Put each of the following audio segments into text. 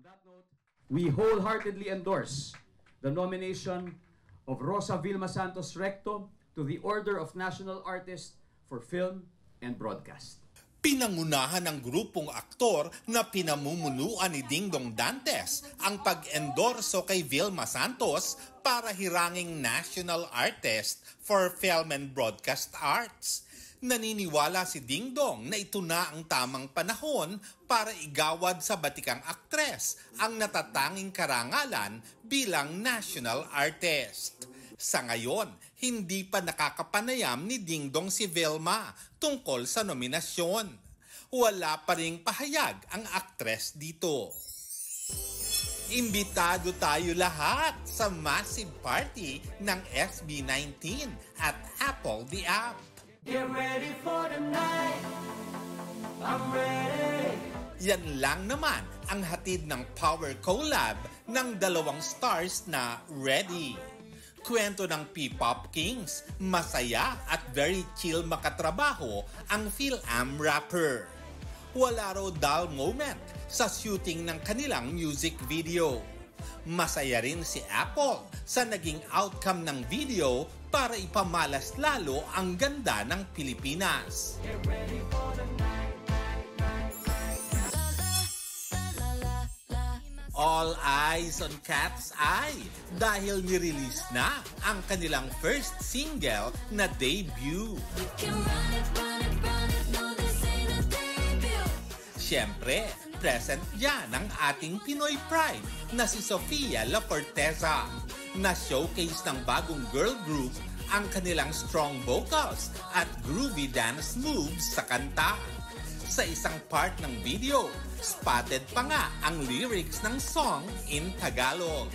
On that note, we wholeheartedly endorse the nomination of Rosa Vilma Santos Recto to the Order of National Artist for Film and Broadcast. Pinangunahan ng grupong aktor na pinamumunuan ni Dingdong Dantes ang pag-endorso kay Vilma Santos para hiranging National Artist for Film and Broadcast Arts. Naniniwala si Dingdong na ito na ang tamang panahon para igawad sa batikang aktres ang natatanging karangalan bilang national artist. Sa ngayon, hindi pa nakakapanayam ni Dingdong si Vilma tungkol sa nominasyon. Wala pa ring pahayag ang aktres dito. Imbitado tayo lahat sa massive party ng SB19 at Apple the App. Get ready for the night. I'm ready. Yan lang naman ang hatid ng power collab ng dalawang stars na Ready. Kwento ng P-Pop Kings, masaya at very chill makatrabaho ang Fil-Am rapper. Wala raw dull moment sa shooting ng kanilang music video. Masaya rin si Apple sa naging outcome ng video para ipamalas lalo ang ganda ng Pilipinas. Get ready for the night, night, night, night. All eyes on Cat's Eye dahil nirelease na ang kanilang first single na debut. Siyempre, present dyan ang ating Pinoy Pride na si Sofia La Forteza na showcase ng bagong girl group ang kanilang strong vocals at groovy dance moves sa kanta. Sa isang part ng video, spotted pa nga ang lyrics ng song in Tagalog.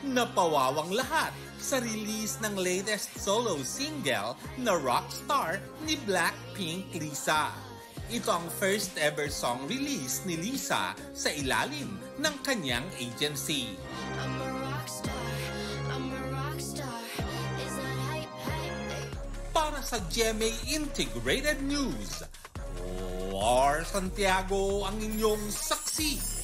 Napawawang lahat sa release ng latest solo single na Rockstar ni Blackpink Lisa. Ito ang first ever song release ni Lisa sa ilalim ng kanyang agency. Para sa GMA Integrated News, War Santiago ang inyong saksi.